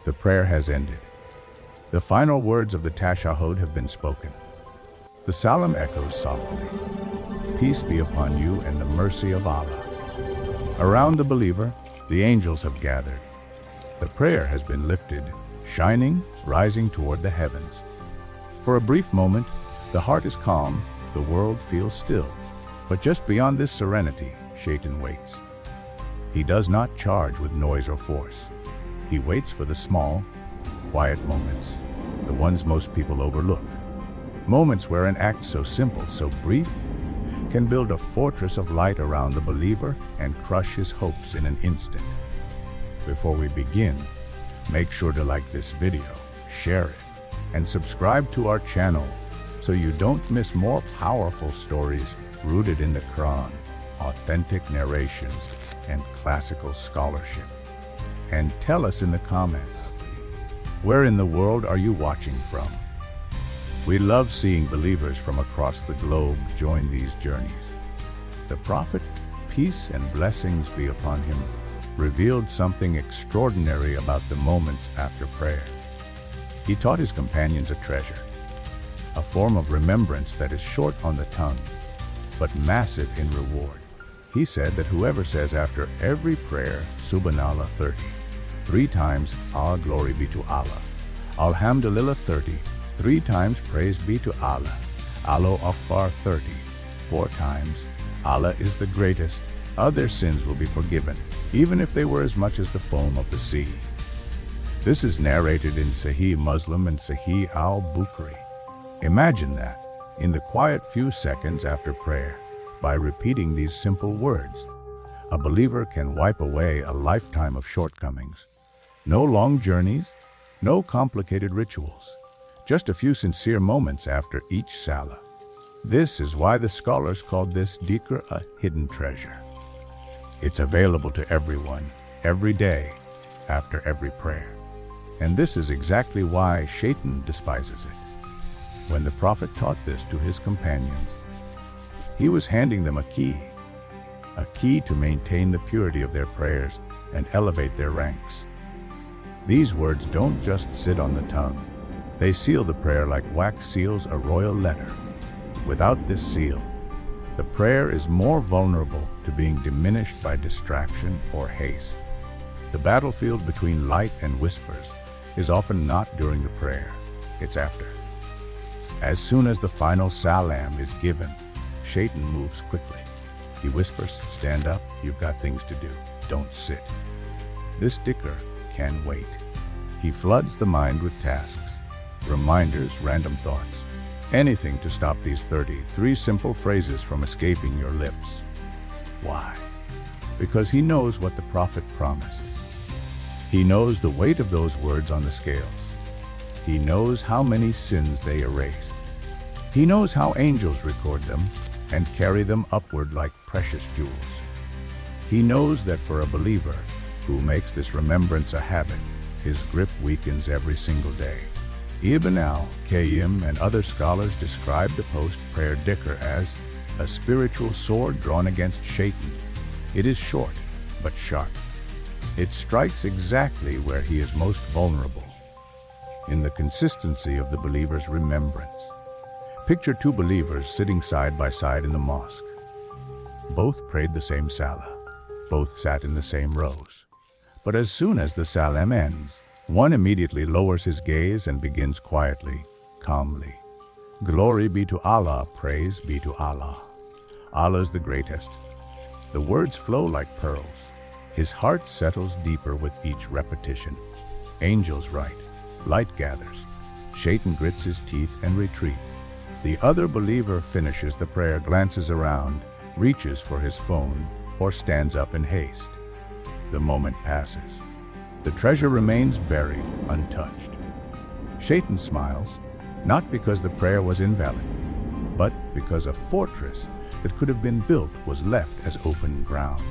The prayer has ended. The final words of the Tashahhud have been spoken. The Salam echoes softly. Peace be upon you and the mercy of Allah. Around the believer, the angels have gathered. The prayer has been lifted, shining, rising toward the heavens. For a brief moment, the heart is calm, the world feels still. But just beyond this serenity, Shaytan waits. He does not charge with noise or force. He waits for the small, quiet moments, the ones most people overlook. Moments where an act so simple, so brief, can build a fortress of light around the believer and crush his hopes in an instant. Before we begin, make sure to like this video, share it, and subscribe to our channel so you don't miss more powerful stories rooted in the Quran, authentic narrations, and classical scholarship. And tell us in the comments, where in the world are you watching from? We love seeing believers from across the globe join these journeys. The Prophet, peace and blessings be upon him, revealed something extraordinary about the moments after prayer. He taught his companions a treasure, a form of remembrance that is short on the tongue, but massive in reward. He said that whoever says after every prayer, Subhanallah 30, 3 times, all glory be to Allah, Alhamdulillah 30, 3 times, praise be to Allah, Allahu Akbar 30, 4 times, Allah is the greatest, other sins will be forgiven, even if they were as much as the foam of the sea. This is narrated in Sahih Muslim and Sahih al-Bukhari. Imagine that, in the quiet few seconds after prayer, by repeating these simple words, a believer can wipe away a lifetime of shortcomings. No long journeys, no complicated rituals, just a few sincere moments after each Salah. This is why the scholars called this Dhikr a hidden treasure. It's available to everyone, every day, after every prayer. And this is exactly why Shaytan despises it. When the Prophet taught this to his companions, he was handing them a key to maintain the purity of their prayers and elevate their ranks. These words don't just sit on the tongue. They seal the prayer like wax seals a royal letter. Without this seal, the prayer is more vulnerable to being diminished by distraction or haste. The battlefield between light and whispers is often not during the prayer, it's after. As soon as the final salam is given, Shaytan moves quickly. He whispers, stand up, you've got things to do, don't sit. This dhikr can wait. He floods the mind with tasks, reminders, random thoughts, anything to stop these 33 simple phrases from escaping your lips. Why? Because he knows what the Prophet promised. He knows the weight of those words on the scales. He knows how many sins they erase. He knows how angels record them and carry them upward like precious jewels. He knows that for a believer who makes this remembrance a habit, his grip weakens every single day. Ibn al-Qayyim and other scholars describe the post-prayer dhikr as a spiritual sword drawn against Shaytan. It is short, but sharp. It strikes exactly where he is most vulnerable, in the consistency of the believer's remembrance. Picture 2 believers sitting side by side in the mosque. Both prayed the same Salah. Both sat in the same rows. But as soon as the Salam ends, one immediately lowers his gaze and begins quietly, calmly. Glory be to Allah, praise be to Allah. Allah is the greatest. The words flow like pearls. His heart settles deeper with each repetition. Angels write, light gathers. Shaytan grits his teeth and retreats. The other believer finishes the prayer, glances around, reaches for his phone, or stands up in haste. The moment passes. The treasure remains buried, untouched. Shaytan smiles, not because the prayer was invalid, but because a fortress that could have been built was left as open ground.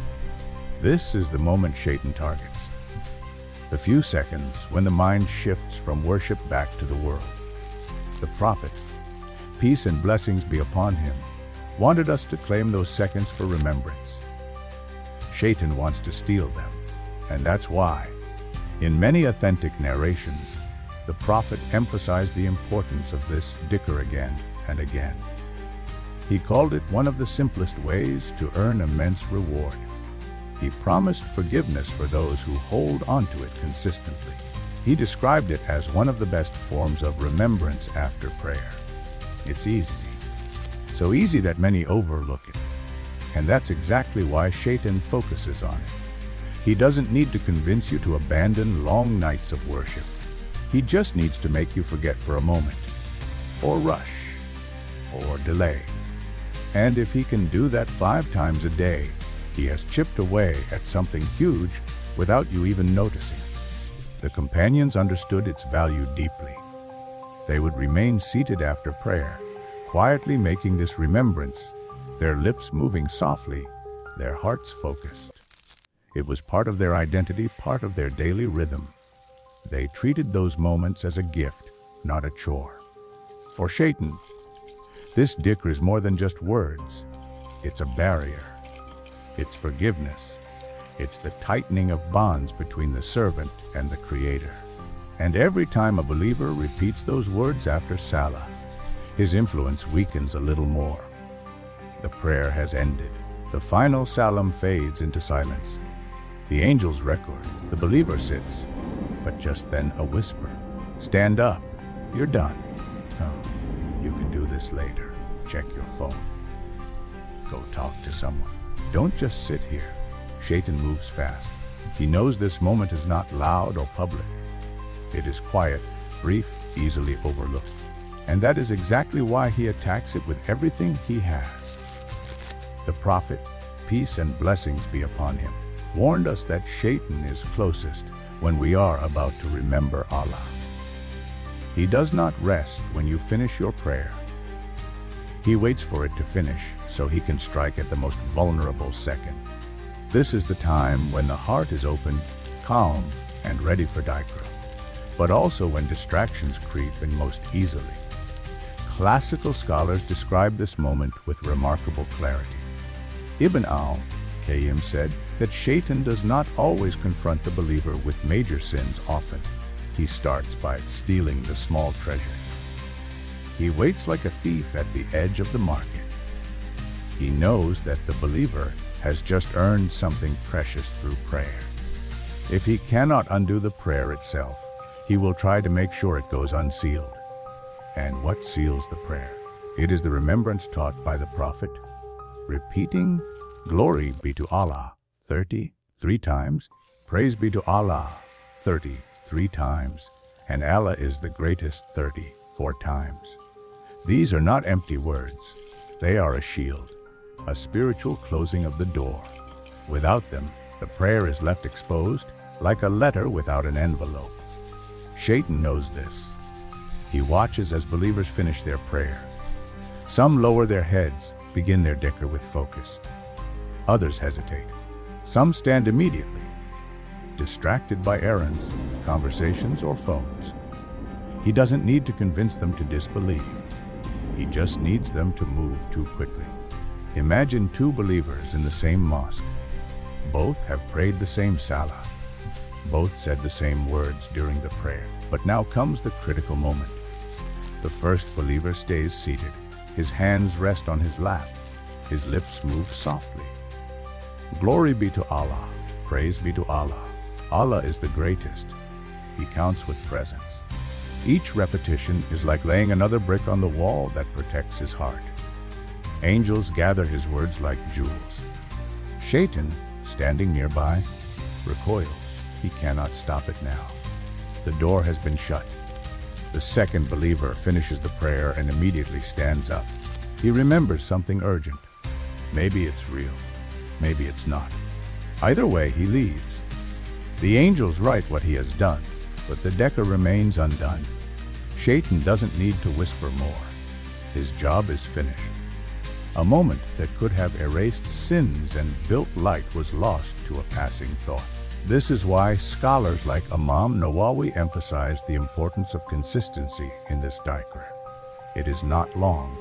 This is the moment Shaytan targets. The few seconds when the mind shifts from worship back to the world. The Prophet, peace and blessings be upon him, wanted us to claim those seconds for remembrance. Shaytan wants to steal them, and that's why In many authentic narrations, the Prophet emphasized the importance of this dhikr again and again. He called it one of the simplest ways to earn immense reward. He promised forgiveness for those who hold onto it consistently. He described it as one of the best forms of remembrance after prayer. It's easy, so easy that many overlook it. And that's exactly why Shaytan focuses on it. He doesn't need to convince you to abandon long nights of worship. He just needs to make you forget for a moment, or rush, or delay. And if he can do that 5 times a day, he has chipped away at something huge without you even noticing. The companions understood its value deeply. They would remain seated after prayer, quietly making this remembrance, their lips moving softly, their hearts focused. It was part of their identity, part of their daily rhythm. They treated those moments as a gift, not a chore. For Shaytan, this dhikr is more than just words. It's a barrier. It's forgiveness. It's the tightening of bonds between the servant and the Creator. And every time a believer repeats those words after Salah, his influence weakens a little more. The prayer has ended. The final salam fades into silence. The angels record. The believer sits. But just then a whisper. Stand up. You're done. Oh, you can do this later. Check your phone. Go talk to someone. Don't just sit here. Shaytan moves fast. He knows this moment is not loud or public. It is quiet, brief, easily overlooked. And that is exactly why he attacks it with everything he has. The Prophet, peace and blessings be upon him, warned us that Shaytan is closest when we are about to remember Allah. He does not rest when you finish your prayer. He waits for it to finish so he can strike at the most vulnerable second. This is the time when the heart is open, calm, and ready for dhikr, but also when distractions creep in most easily. Classical scholars describe this moment with remarkable clarity. Ibn al-Qayyim said that Shaytan does not always confront the believer with major sins often. He starts by stealing the small treasure. He waits like a thief at the edge of the market. He knows that the believer has just earned something precious through prayer. If he cannot undo the prayer itself, he will try to make sure it goes unsealed. And what seals the prayer? It is the remembrance taught by the Prophet, repeating, "Glory be to Allah," 33 times, "Praise be to Allah," 33 times, and "Allah is the greatest," 34 times. These are not empty words. They are a shield, a spiritual closing of the door. Without them, the prayer is left exposed, like a letter without an envelope. Shaytan knows this. He watches as believers finish their prayer. Some lower their heads, begin their dhikr with focus. Others hesitate. Some stand immediately, distracted by errands, conversations, or phones. He doesn't need to convince them to disbelieve. He just needs them to move too quickly. Imagine 2 believers in the same mosque. Both have prayed the same Salah. Both said the same words during the prayer. But now comes the critical moment. The first believer stays seated. His hands rest on his lap. His lips move softly. Glory be to Allah. Praise be to Allah. Allah is the greatest. He counts with presence. Each repetition is like laying another brick on the wall that protects his heart. Angels gather his words like jewels. Shaytan, standing nearby, recoils. He cannot stop it now. The door has been shut. The second believer finishes the prayer and immediately stands up. He remembers something urgent. Maybe it's real. Maybe it's not. Either way, he leaves. The angels write what he has done, but the dhikr remains undone. Shaytan doesn't need to whisper more. His job is finished. A moment that could have erased sins and built light was lost to a passing thought. This is why scholars like Imam Nawawi emphasize the importance of consistency in this dhikr. It is not long.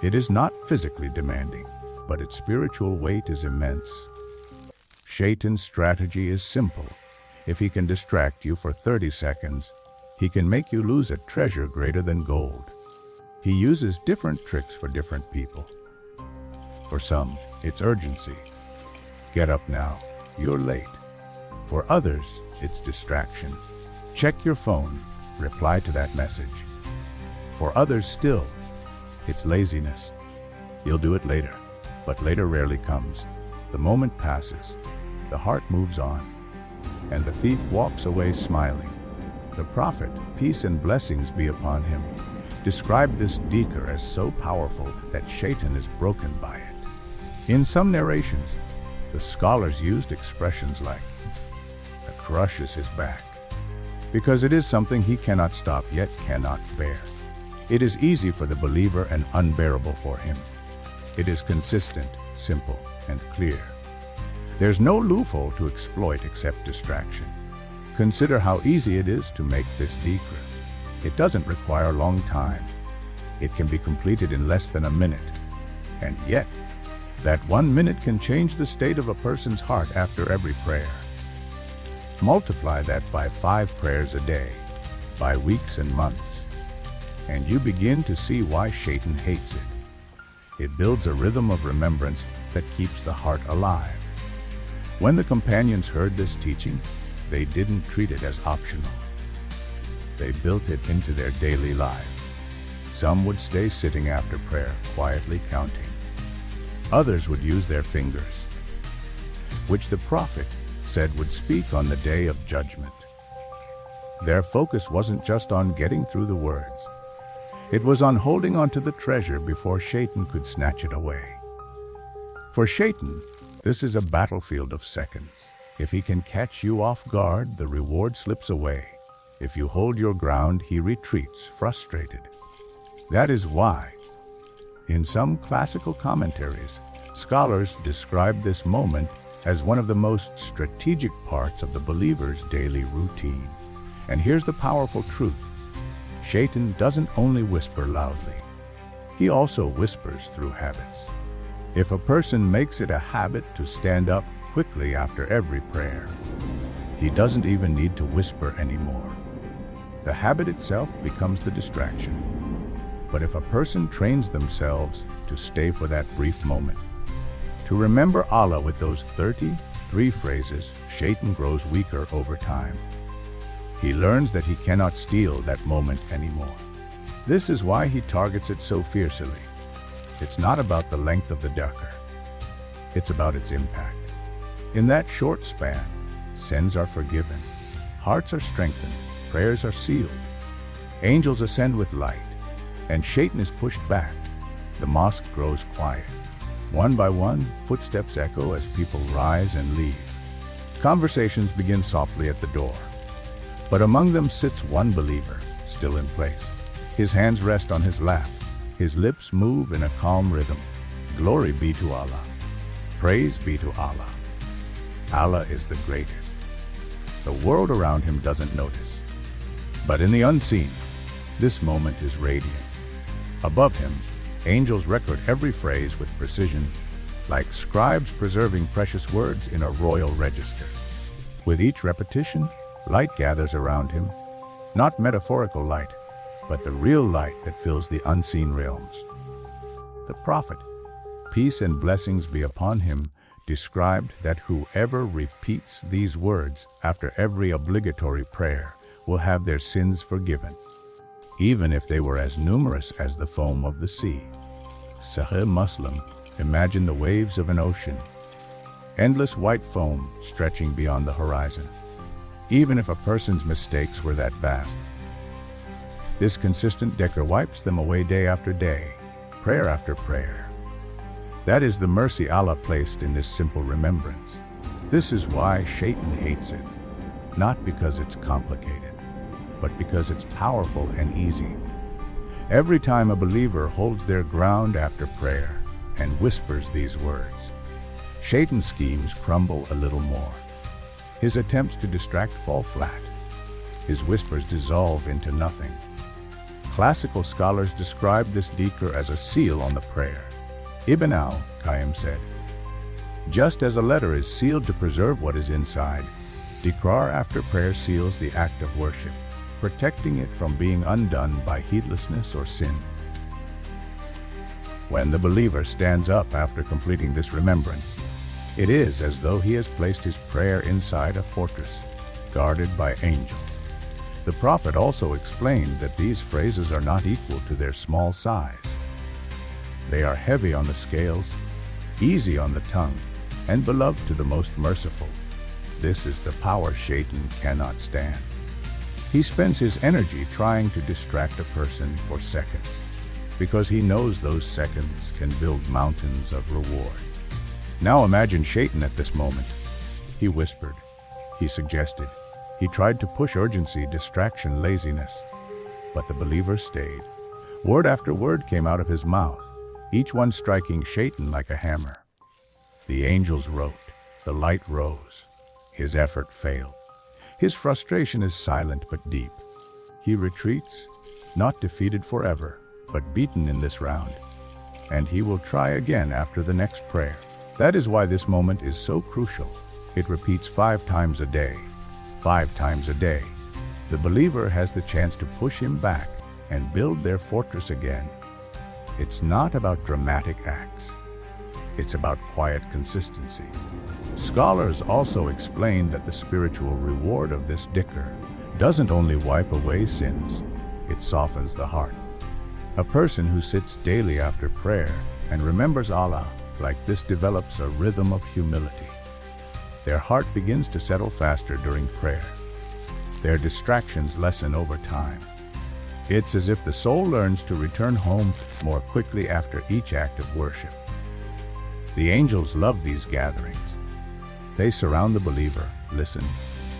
It is not physically demanding, but its spiritual weight is immense. Shaytan's strategy is simple. If he can distract you for 30 seconds, he can make you lose a treasure greater than gold. He uses different tricks for different people. For some, it's urgency. Get up now, you're late. For others, it's distraction. Check your phone, reply to that message. For others still, it's laziness. You'll do it later, but later rarely comes. The moment passes, the heart moves on, and the thief walks away smiling. The Prophet, peace and blessings be upon him, described this dhikr as so powerful that Shaytan is broken by it. In some narrations, the scholars used expressions like, "It crushes his back," because it is something he cannot stop yet cannot bear. It is easy for the believer and unbearable for him. It is consistent, simple, and clear. There's no loophole to exploit except distraction. Consider how easy it is to make this dhikr. It doesn't require a long time. It can be completed in less than a minute. And yet, that 1 minute can change the state of a person's heart after every prayer. Multiply that by 5 prayers a day, by weeks and months, and you begin to see why Shaytan hates it. It builds a rhythm of remembrance that keeps the heart alive. When the companions heard this teaching, they didn't treat it as optional. They built it into their daily lives. Some would stay sitting after prayer, quietly counting. Others would use their fingers, which the Prophet said would speak on the day of judgment. Their focus wasn't just on getting through the words. It was on holding on to the treasure before Shaytan could snatch it away. For Shaytan, this is a battlefield of seconds. If he can catch you off guard, the reward slips away. If you hold your ground, he retreats, frustrated. That is why, in some classical commentaries, scholars describe this moment as one of the most strategic parts of the believer's daily routine. And here's the powerful truth. Shaytan doesn't only whisper loudly. He also whispers through habits. If a person makes it a habit to stand up quickly after every prayer, he doesn't even need to whisper anymore. The habit itself becomes the distraction. But if a person trains themselves to stay for that brief moment, to remember Allah with those 33 phrases, Shaytan grows weaker over time. He learns that he cannot steal that moment anymore. This is why he targets it so fiercely. It's not about the length of the dhikr. It's about its impact. In that short span, sins are forgiven, hearts are strengthened, prayers are sealed, angels ascend with light, and Shaytan is pushed back. The mosque grows quiet. One by one, footsteps echo as people rise and leave. Conversations begin softly at the door. But among them sits one believer, still in place. His hands rest on his lap. His lips move in a calm rhythm. Glory be to Allah. Praise be to Allah. Allah is the greatest. The world around him doesn't notice. But in the unseen, this moment is radiant. Above him, angels record every phrase with precision, like scribes preserving precious words in a royal register. With each repetition, light gathers around him, not metaphorical light, but the real light that fills the unseen realms. The Prophet, peace and blessings be upon him, described that whoever repeats these words after every obligatory prayer will have their sins forgiven, even if they were as numerous as the foam of the sea. Sahih Muslim, imagine the waves of an ocean, endless white foam stretching beyond the horizon. Even if a person's mistakes were that vast, this consistent dhikr wipes them away day after day, prayer after prayer. That is the mercy Allah placed in this simple remembrance. This is why Shaytan hates it, not because it's complicated, but because it's powerful and easy. Every time a believer holds their ground after prayer and whispers these words, Shaytan's schemes crumble a little more. His attempts to distract fall flat. His whispers dissolve into nothing. Classical scholars describe this dhikr as a seal on the prayer. Ibn al-Qayyim said, "Just as a letter is sealed to preserve what is inside, Dhikr after prayer seals the act of worship, protecting it from being undone by heedlessness or sin. When the believer stands up after completing this remembrance, it is as though he has placed his prayer inside a fortress, guarded by angels. The Prophet also explained that these phrases are not equal to their small size. They are heavy on the scales, easy on the tongue, and beloved to the most merciful. This is the power Shaytan cannot stand. He spends his energy trying to distract a person for seconds, because he knows those seconds can build mountains of reward. Now imagine Shaytan at this moment. He whispered, he suggested, he tried to push urgency, distraction, laziness. But the believer stayed. Word after word came out of his mouth, each one striking Shaytan like a hammer. The angels wrote, the light rose. His effort failed. His frustration is silent but deep. He retreats, not defeated forever, but beaten in this round. And he will try again after the next prayer. That is why this moment is so crucial. It repeats 5 times a day. 5 times a day. The believer has the chance to push him back and build their fortress again. It's not about dramatic acts. It's about quiet consistency. Scholars also explain that the spiritual reward of this dhikr doesn't only wipe away sins, it softens the heart. A person who sits daily after prayer and remembers Allah like this develops a rhythm of humility. Their heart begins to settle faster during prayer. Their distractions lessen over time. It's as if the soul learns to return home more quickly after each act of worship. The angels love these gatherings. They surround the believer, listen,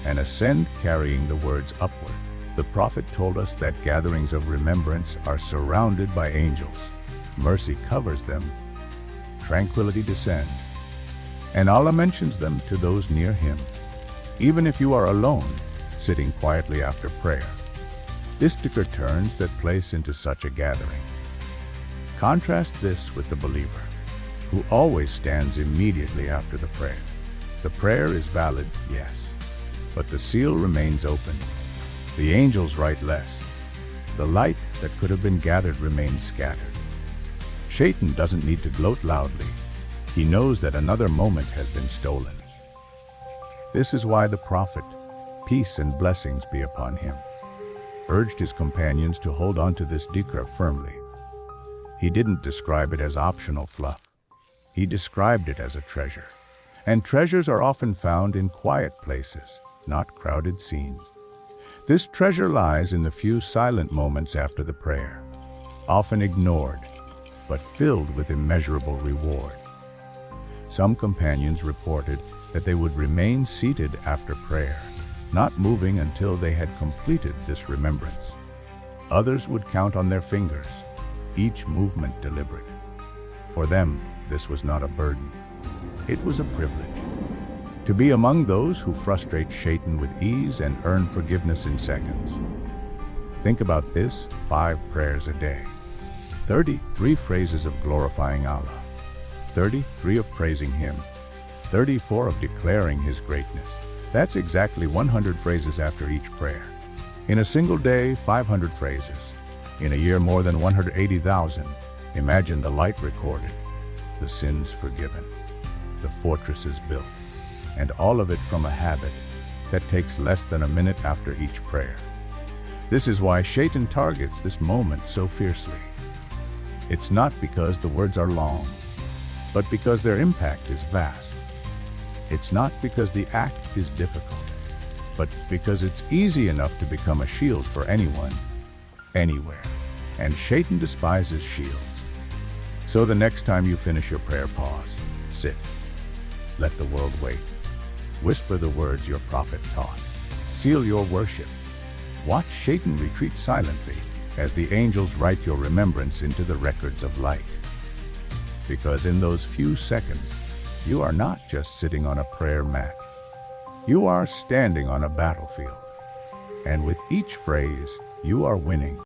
and ascend carrying the words upward. The Prophet told us that gatherings of remembrance are surrounded by angels. Mercy covers them, tranquility descends, and Allah mentions them to those near Him. Even if you are alone, sitting quietly after prayer, this dhikr turns that place into such a gathering. Contrast this with the believer, who always stands immediately after the prayer. The prayer is valid, yes, but the seal remains open. The angels write less. The light that could have been gathered remains scattered. Shaytan doesn't need to gloat loudly. He knows that another moment has been stolen. This is why the Prophet, peace and blessings be upon him, urged his companions to hold on to this dhikr firmly. He didn't describe it as optional fluff. He described it as a treasure. And treasures are often found in quiet places, not crowded scenes. This treasure lies in the few silent moments after the prayer, often ignored, but filled with immeasurable reward. Some companions reported that they would remain seated after prayer, not moving until they had completed this remembrance. Others would count on their fingers, each movement deliberate. For them, this was not a burden. It was a privilege. To be among those who frustrate Shaytan with ease and earn forgiveness in seconds. Think about this: 5 prayers a day, 33 phrases of glorifying Allah, 33 of praising Him, 34 of declaring His greatness. That's exactly 100 phrases after each prayer. In a single day, 500 phrases. In a year, more than 180,000. Imagine the light recorded, the sins forgiven, the fortress is built, and all of it from a habit that takes less than a minute after each prayer. This is why Shaytan targets this moment so fiercely. It's not because the words are long, but because their impact is vast. It's not because the act is difficult, but because it's easy enough to become a shield for anyone, anywhere. And Shaytan despises shields. So the next time you finish your prayer, pause, sit, let the world wait. Whisper the words your Prophet taught. Seal your worship. Watch Shaytan retreat silently as the angels write your remembrance into the records of light. Because in those few seconds, you are not just sitting on a prayer mat. You are standing on a battlefield. And with each phrase, you are winning.